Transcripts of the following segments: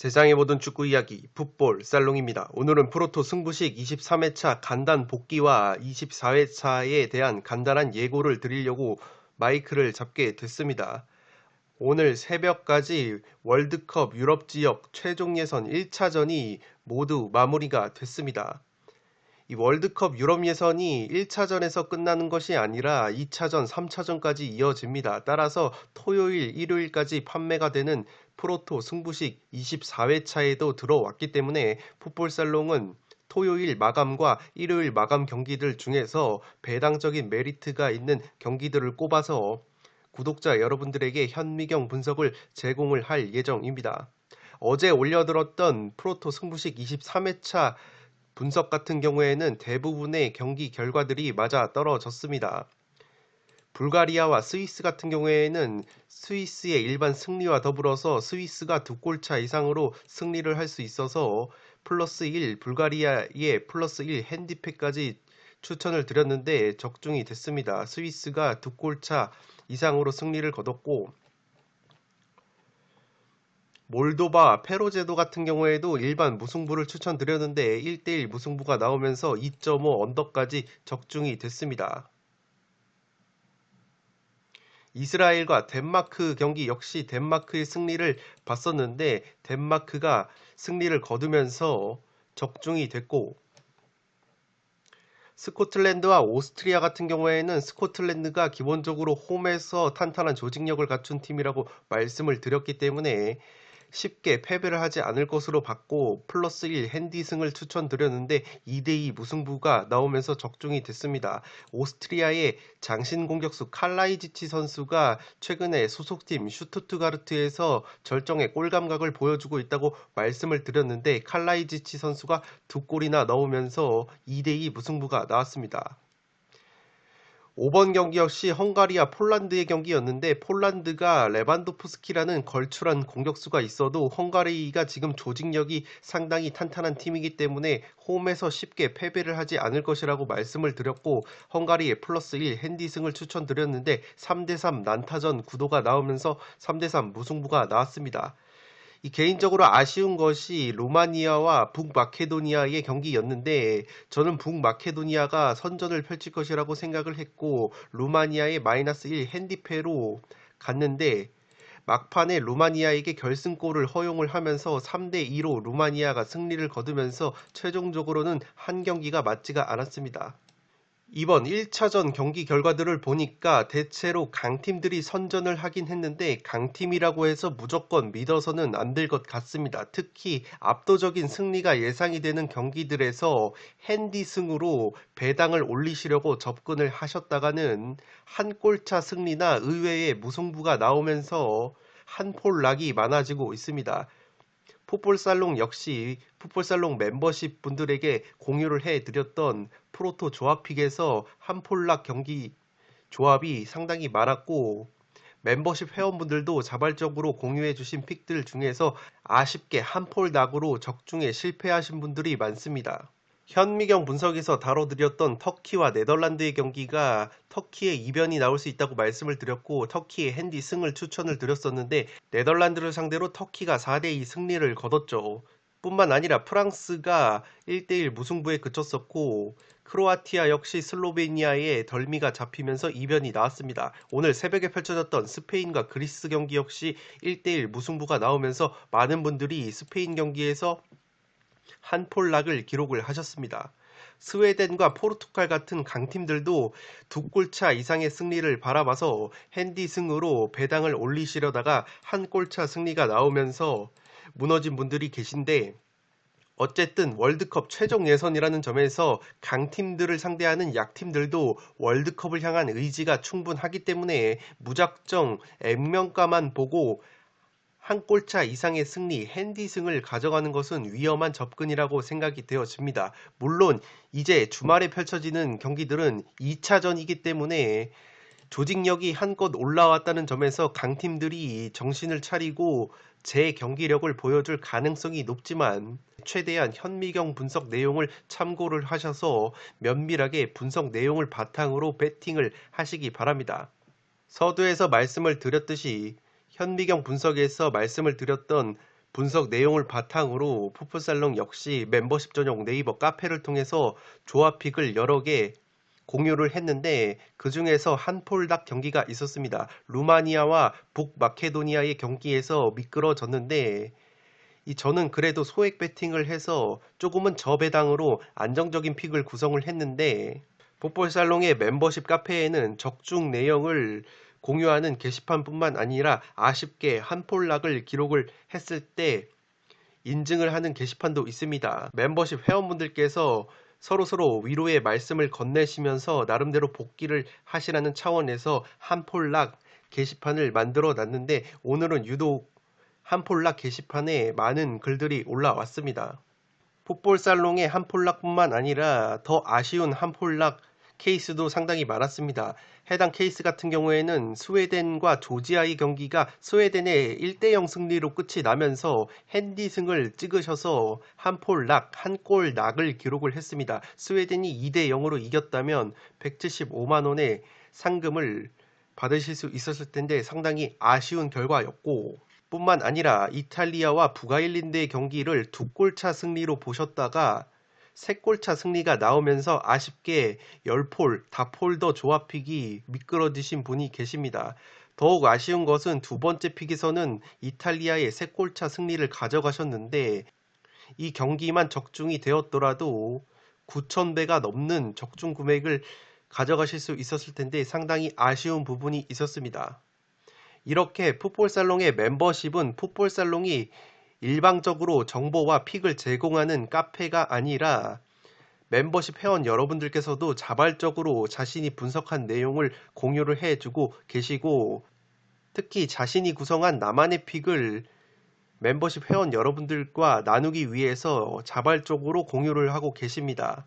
세상의 모든 축구 이야기 풋볼 살롱입니다. 오늘은 프로토 승부식 23회차 간단 복귀와 24회차에 대한 간단한 예고를 드리려고 마이크를 잡게 됐습니다. 오늘 새벽까지 월드컵 유럽 지역 최종 예선 1차전이 모두 마무리가 됐습니다. 이 월드컵 유럽 예선이 1차전에서 끝나는 것이 아니라 2차전, 3차전까지 이어집니다. 따라서 토요일, 일요일까지 판매가 되는 프로토 승부식 24회차에도 들어왔기 때문에 풋볼살롱은 토요일 마감과 일요일 마감 경기들 중에서 배당적인 메리트가 있는 경기들을 꼽아서 구독자 여러분들에게 현미경 분석을 제공을 할 예정입니다. 어제 올려들었던 프로토 승부식 23회차 분석 같은 경우에는 대부분의 경기 결과들이 맞아 떨어졌습니다. 불가리아와 스위스 같은 경우에는 스위스의 일반 승리와 더불어서 스위스가 2골차 이상으로 승리를 할 수 있어서 플러스 1, 불가리아의 플러스 1 핸디팩까지 추천을 드렸는데 적중이 됐습니다. 스위스가 2골차 이상으로 승리를 거뒀고 몰도바, 페로제도 같은 경우에도 일반 무승부를 추천드렸는데 1대1 무승부가 나오면서 2.5 언더까지 적중이 됐습니다. 이스라엘과 덴마크 경기 역시 덴마크의 승리를 봤었는데 덴마크가 승리를 거두면서 적중이 됐고 스코틀랜드와 오스트리아 같은 경우에는 스코틀랜드가 기본적으로 홈에서 탄탄한 조직력을 갖춘 팀이라고 말씀을 드렸기 때문에 쉽게 패배를 하지 않을 것으로 봤고 플러스 1 핸디승을 추천드렸는데 2대2 무승부가 나오면서 적중이 됐습니다. 오스트리아의 장신 공격수 칼라이지치 선수가 최근에 소속팀 슈투트가르트에서 절정의 골 감각을 보여주고 있다고 말씀을 드렸는데 칼라이지치 선수가 2골이나 넣으면서 2대2 무승부가 나왔습니다. 5번 경기 역시 헝가리와 폴란드의 경기였는데 폴란드가 레반도프스키라는 걸출한 공격수가 있어도 헝가리가 지금 조직력이 상당히 탄탄한 팀이기 때문에 홈에서 쉽게 패배를 하지 않을 것이라고 말씀을 드렸고 헝가리의 플러스 1 핸디승을 추천드렸는데 3대3 난타전 구도가 나오면서 3대3 무승부가 나왔습니다. 개인적으로 아쉬운 것이 루마니아와 북마케도니아의 경기였는데 저는 북마케도니아가 선전을 펼칠 것이라고 생각을 했고 루마니아의 마이너스 1 핸디패로 갔는데 막판에 루마니아에게 결승골을 허용을 하면서 3대2로 루마니아가 승리를 거두면서 최종적으로는 한 경기가 맞지가 않았습니다. 이번 1차전 경기 결과들을 보니까 대체로 강팀들이 선전을 하긴 했는데 강팀이라고 해서 무조건 믿어서는 안 될 것 같습니다. 특히 압도적인 승리가 예상이 되는 경기들에서 핸디승으로 배당을 올리시려고 접근을 하셨다가는 한 골차 승리나 의외의 무승부가 나오면서 한폴락이 많아지고 있습니다. 풋볼살롱 역시 풋볼살롱 멤버십 분들에게 공유를 해드렸던 프로토 조합픽에서 한폴락 경기 조합이 상당히 많았고 멤버십 회원분들도 자발적으로 공유해주신 픽들 중에서 아쉽게 한폴락으로 적중에 실패하신 분들이 많습니다. 현미경 분석에서 다뤄드렸던 터키와 네덜란드의 경기가 터키의 이변이 나올 수 있다고 말씀을 드렸고 터키의 핸디 승을 추천을 드렸었는데 네덜란드를 상대로 터키가 4대2 승리를 거뒀죠. 뿐만 아니라 프랑스가 1대1 무승부에 그쳤었고 크로아티아 역시 슬로베니아에 덜미가 잡히면서 이변이 나왔습니다. 오늘 새벽에 펼쳐졌던 스페인과 그리스 경기 역시 1대1 무승부가 나오면서 많은 분들이 스페인 경기에서 한폴락을 기록을 하셨습니다. 스웨덴과 포르투갈 같은 강팀들도 2골차 이상의 승리를 바라봐서 핸디승으로 배당을 올리시려다가 한 골차 승리가 나오면서 무너진 분들이 계신데 어쨌든 월드컵 최종 예선이라는 점에서 강팀들을 상대하는 약팀들도 월드컵을 향한 의지가 충분하기 때문에 무작정 액면가만 보고 한 골차 이상의 승리, 핸디승을 가져가는 것은 위험한 접근이라고 생각이 되어집니다. 물론 이제 주말에 펼쳐지는 경기들은 2차전이기 때문에 조직력이 한껏 올라왔다는 점에서 강팀들이 정신을 차리고 제 경기력을 보여줄 가능성이 높지만 최대한 현미경 분석 내용을 참고를 하셔서 면밀하게 분석 내용을 바탕으로 배팅을 하시기 바랍니다. 서두에서 말씀을 드렸듯이 현미경 분석에서 말씀을 드렸던 분석 내용을 바탕으로 풋볼살롱 역시 멤버십 전용 네이버 카페를 통해서 조합픽을 여러 개 공유를 했는데 그 중에서 한 폴락 경기가 있었습니다. 루마니아와 북마케도니아의 경기에서 미끄러졌는데 저는 그래도 소액 배팅을 해서 조금은 저배당으로 안정적인 픽을 구성을 했는데 풋볼살롱의 멤버십 카페에는 적중 내용을 공유하는 게시판뿐만 아니라 아쉽게 한 폴락을 기록을 했을 때 인증을 하는 게시판도 있습니다. 멤버십 회원분들께서 서로서로 위로의 말씀을 건네시면서 나름대로 복귀를 하시라는 차원에서 한 폴락 게시판을 만들어 놨는데 오늘은 유독 한 폴락 게시판에 많은 글들이 올라왔습니다. 풋볼살롱의 한 폴락뿐만 아니라 더 아쉬운 한 폴락 케이스도 상당히 많았습니다. 해당 케이스 같은 경우에는 스웨덴과 조지아의 경기가 스웨덴의 1대0 승리로 끝이 나면서 핸디승을 찍으셔서 한 폴락, 한 골 낙을 기록을 했습니다. 스웨덴이 2대0으로 이겼다면 175만원의 상금을 받으실 수 있었을 텐데 상당히 아쉬운 결과였고 뿐만 아니라 이탈리아와 북아일랜드의 경기를 2골차 승리로 보셨다가 3골차 승리가 나오면서 아쉽게 10폴, 다폴더 조합픽이 미끄러지신 분이 계십니다. 더욱 아쉬운 것은 두 번째 픽에서는 이탈리아의 3골차 승리를 가져가셨는데 이 경기만 적중이 되었더라도 9,000배가 넘는 적중 금액을 가져가실 수 있었을 텐데 상당히 아쉬운 부분이 있었습니다. 이렇게 풋볼살롱의 멤버십은 풋볼살롱이 일방적으로 정보와 픽을 제공하는 카페가 아니라 멤버십 회원 여러분들께서도 자발적으로 자신이 분석한 내용을 공유를 해주고 계시고 특히 자신이 구성한 나만의 픽을 멤버십 회원 여러분들과 나누기 위해서 자발적으로 공유를 하고 계십니다.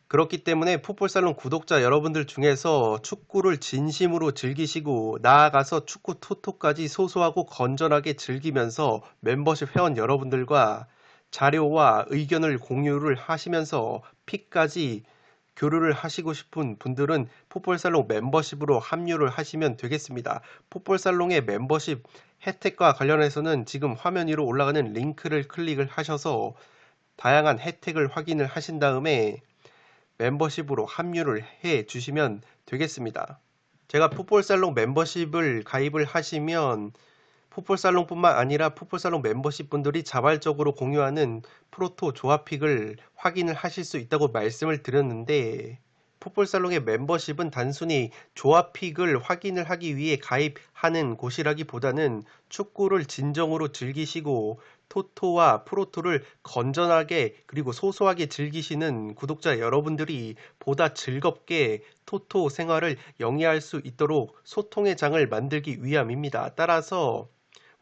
그렇기 때문에 풋볼살롱 구독자 여러분들 중에서 축구를 진심으로 즐기시고 나아가서 축구 토토까지 소소하고 건전하게 즐기면서 멤버십 회원 여러분들과 자료와 의견을 공유를 하시면서 픽까지 교류를 하시고 싶은 분들은 풋볼살롱 멤버십으로 합류를 하시면 되겠습니다. 풋볼살롱의 멤버십 혜택과 관련해서는 지금 화면 위로 올라가는 링크를 클릭을 하셔서 다양한 혜택을 확인을 하신 다음에 멤버십으로 합류를 해 주시면 되겠습니다. 제가 풋볼살롱 멤버십을 가입을 하시면 풋볼살롱뿐만 아니라 풋볼살롱 멤버십 분들이 자발적으로 공유하는 프로토 조합픽을 확인을 하실 수 있다고 말씀을 드렸는데 풋볼살롱의 멤버십은 단순히 조합픽을 확인을 하기 위해 가입하는 곳이라기보다는 축구를 진정으로 즐기시고 토토와 프로토를 건전하게 그리고 소소하게 즐기시는 구독자 여러분들이 보다 즐겁게 토토 생활을 영위할 수 있도록 소통의 장을 만들기 위함입니다. 따라서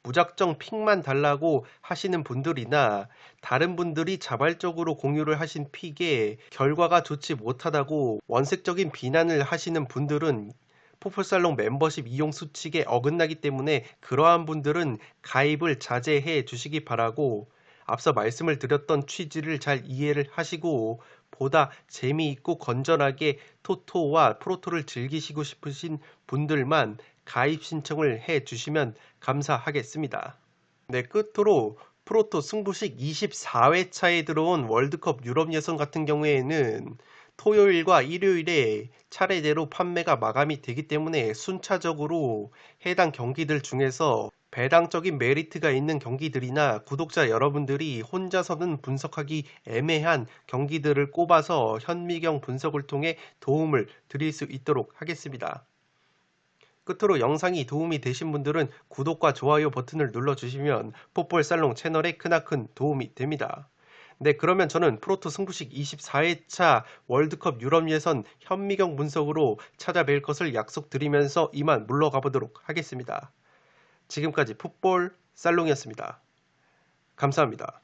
무작정 픽만 달라고 하시는 분들이나 다른 분들이 자발적으로 공유를 하신 픽에 결과가 좋지 못하다고 원색적인 비난을 하시는 분들은 풋볼살롱 멤버십 이용 수칙에 어긋나기 때문에 그러한 분들은 가입을 자제해 주시기 바라고 앞서 말씀을 드렸던 취지를 잘 이해를 하시고 보다 재미있고 건전하게 토토와 프로토를 즐기시고 싶으신 분들만 가입 신청을 해 주시면 감사하겠습니다. 네, 끝으로 프로토 승부식 24회차에 들어온 월드컵 유럽 예선 같은 경우에는 토요일과 일요일에 차례대로 판매가 마감이 되기 때문에 순차적으로 해당 경기들 중에서 배당적인 메리트가 있는 경기들이나 구독자 여러분들이 혼자서는 분석하기 애매한 경기들을 꼽아서 현미경 분석을 통해 도움을 드릴 수 있도록 하겠습니다. 끝으로 영상이 도움이 되신 분들은 구독과 좋아요 버튼을 눌러주시면 풋볼살롱 채널에 크나큰 도움이 됩니다. 네, 그러면 저는 프로토 승부식 24회차 월드컵 유럽 예선 현미경 분석으로 찾아뵐 것을 약속드리면서 이만 물러가 보도록 하겠습니다. 지금까지 풋볼살롱이었습니다. 감사합니다.